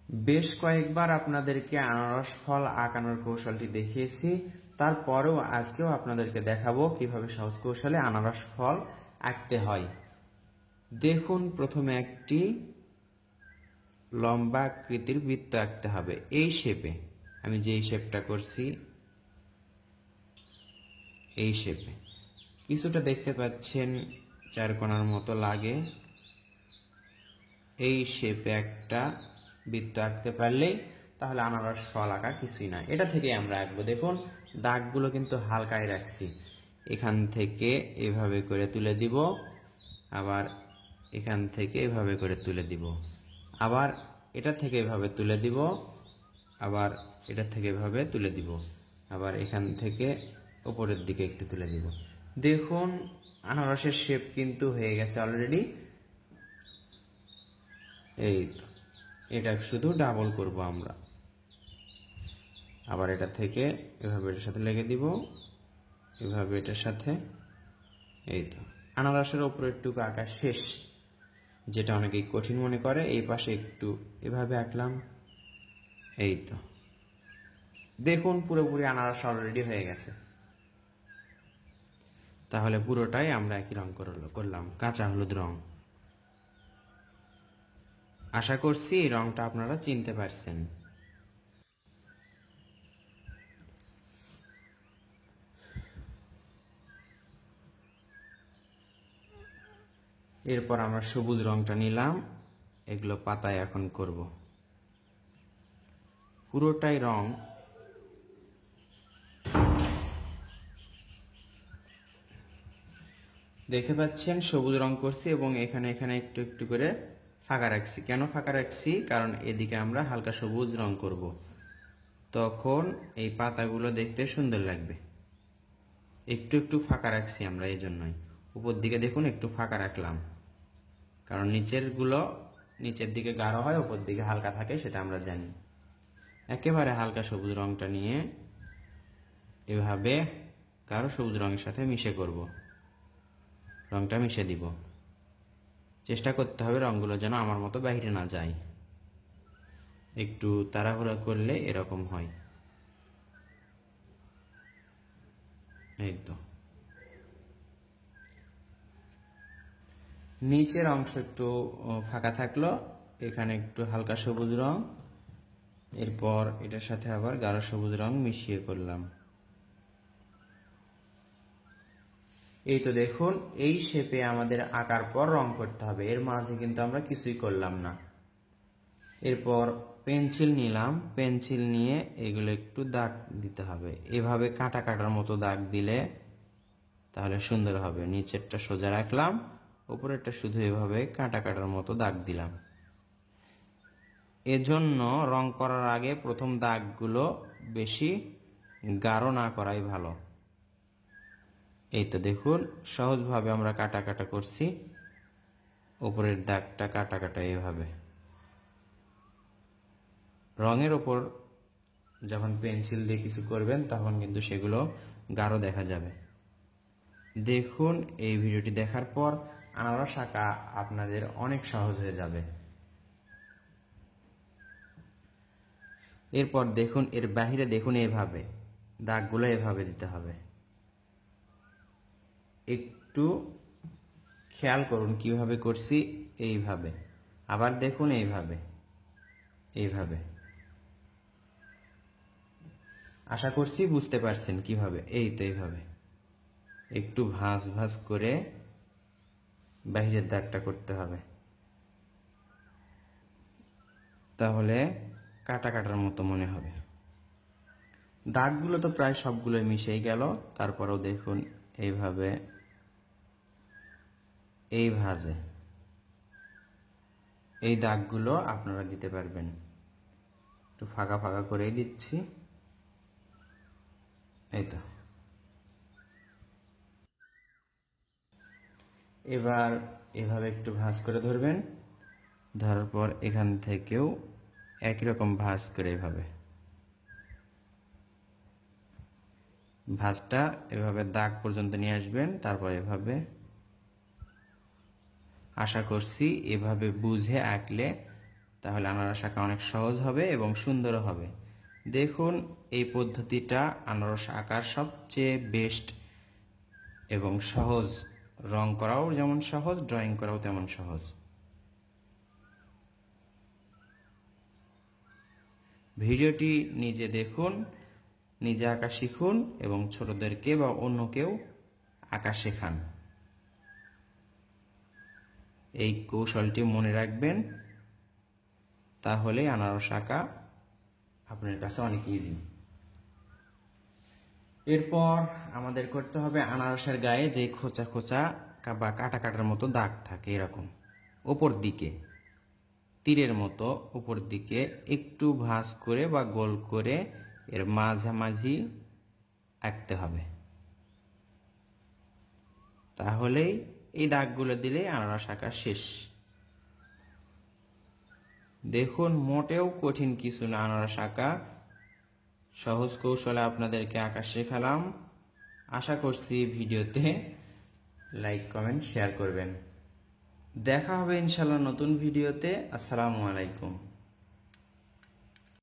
বেশ কয়েকবার আপনাদেরকে আনারস ফল আঁকানোর কৌশলটি দেখিয়েছি, তারপরেও আজকেও আপনাদেরকে দেখাবো কিভাবে সহজ কৌশলে আনারস ফল আঁকতে হয়। দেখুন, প্রথমে একটি লম্বা আকৃতির বৃত্ত আঁকতে হবে এই শেপে। আমি যেই শেপটা করছি এই শেপে কিছুটা দেখতে পাচ্ছেন চারকোনার মতো লাগে। এই শেপে একটা বৃত্ত আঁকতে পারলেই তাহলে আনারস ফল আঁকা কিছুই না। এটা থেকে আমরা আঁকবো। দেখুন, দাগগুলো কিন্তু হালকায় রাখছি। এখান থেকে এভাবে করে তুলে দিব, আবার এখান থেকে এভাবে করে তুলে দিব, আবার এটা থেকে এভাবে তুলে দিব, আবার এটা থেকে এভাবে তুলে দিব, আবার এখান থেকে উপরের দিকে একটু তুলে দিব। দেখুন, আনারসের শেপ কিন্তু হয়ে গেছে অলরেডি। এই তো, এটা শুধু ডাবল করব আমরা। আবার এটা থেকে এভাবে এটার সাথে লেগে দিব, এভাবে এটার সাথে। এই তো, আনারসের উপরে একটু আঁকা শেষ, যেটা অনেকেই কঠিন মনে করে। এই পাশে একটু এভাবে আঁকলাম। এই তো, দেখুন পুরোপুরি আনারস অলরেডি হয়ে গেছে। তাহলে পুরোটাই আমরা একই রং করলাম, কাঁচা হলুদ রং। আশা করছি এই রংটা আপনারা চিনতে পারছেন। এরপর আমরা সবুজ রংটা নিলাম, এগুলো পাতায় এখন করব। পুরোটাই রং দেখতে পাচ্ছেন, সবুজ রং করছি এবং এখানে এখানে একটু একটু করে ফাঁকা রাখছি। কেন ফাঁকা রাখছি? কারণ এদিকে আমরা হালকা সবুজ রং করব, তখন এই পাতাগুলো দেখতে সুন্দর লাগবে। একটু একটু ফাঁকা রাখছি আমরা, এই জন্যই। উপর দিকে দেখুন একটু ফাঁকা রাখলাম, কারণ নিচের দিকে গাঢ় হয়, উপর দিকে হালকা থাকে, সেটা আমরা জানি। একেবারে হালকা সবুজ রংটা নিয়ে এভাবে গাঢ় সবুজ রঙের সাথে মিশে করব। রংটা মিশে দিব। চেষ্টা করতে হবে রংগুলো যেন আমার মতো বাইরে না যায়। একটু তাড়াহুড়া করলে এরকম হয়। এই তো, নিচের অংশ একটু ফাঁকা থাকলো, এখানে একটু হালকা সবুজ রং, এরপর এটার সাথে আবার গাঢ় সবুজ রং মিশিয়ে করলাম। এই তো দেখুন, এই শেপে আমাদের আঁকার পর রং করতে হবে। এর মাঝে কিন্তু আমরা কিছুই করলাম না। এরপর পেন্সিল নিলাম, পেন্সিল নিয়ে এগুলো একটু দাগ দিতে হবে। এভাবে কাটা কাটার মতো দাগ দিলে তাহলে সুন্দর হবে। নিচেরটা সোজা রাখলাম, উপরেরটা শুধু এভাবে কাটা কাটার মতো দাগ দিলাম। এজন্য রং করার আগে প্রথম দাগগুলো বেশি গাঢ় না করাই ভালো। এই তো দেখুন, সহজভাবে আমরা কাটা কাটা করছি। উপরের দাগটা কাটা কাটা এভাবে। রঙের ওপর যখন পেন্সিল দিয়ে কিছু করবেন তখন কিন্তু সেগুলো গাঢ় দেখা যাবে। দেখুন, এই ভিডিওটি দেখার পর আনারস আঁকা আপনাদের অনেক সহজ হয়ে যাবে। এরপর দেখুন, এর বাহিরে দেখুন এভাবে দাগগুলো এভাবে দিতে হবে। একটু খেয়াল করুন কিভাবে করছি। এইভাবে, আবার দেখুন এইভাবে, এইভাবে। আশা করছি বুঝতে পারছেন কিভাবে। এই তো এইভাবে একটু ভাঁজ ভাঁজ করে বাহিরের দাগটা করতে হবে, তাহলে কাটা কাটার মতো মনে হবে। দাগগুলো তো প্রায় সবগুলোই মিশেই গেল। তারপরেও দেখুন এইভাবে, এই ভাঁজে এই দাগগুলো আপনারা দিতে পারবেন। একটু ফাঁকা ফাঁকা করেই দিচ্ছি। এই তো, এবার এভাবে একটু ভাঁজ করে ধরবেন। ধরার পর এখান থেকেও একই রকম ভাঁজ করে এভাবে ভাঁজটা এভাবে দাগ পর্যন্ত নিয়ে আসবেন। তারপর এভাবে, আশা করছি এভাবে বুঝে আঁকলে তাহলে আনারস আঁকা অনেক সহজ হবে এবং সুন্দর হবে। দেখুন, এই পদ্ধতিটা আনারস আঁকার সবচেয়ে বেস্ট এবং সহজ। রং করাও যেমন সহজ, ড্রয়িং করাও তেমন সহজ। ভিডিওটি নিজে দেখুন, নিজে আঁকা শিখুন এবং ছোটদেরকে বা অন্যকেও আঁকা শেখান। এই কৌশলটি মনে রাখবেন, তাহলে আনারস আঁকা আপনার কাছে অনেক ইজি। এরপর আমাদের করতে হবে আনারসের গায়ে যে খোঁচা খোঁচা বা কাটা কাটার মতো দাগ থাকে, এরকম ওপর দিকে তীরের মতো উপর দিকে একটু ভাঁজ করে বা গোল করে এর মাঝামাঝি আঁকতে হবে। তাহলেই এই দাগগুলো দিলে আনারস আঁকা শেষ। দেখুন, মোটেও কঠিন কিছু না আনারস আঁকা। সহজ কৌশলে আপনাদেরকে আঁকা শেখালাম। আশা করছি ভিডিওতে লাইক, কমেন্ট, শেয়ার করবেন। দেখা হবে ইনশাআল্লাহ নতুন ভিডিওতে। আসসালামু আলাইকুম।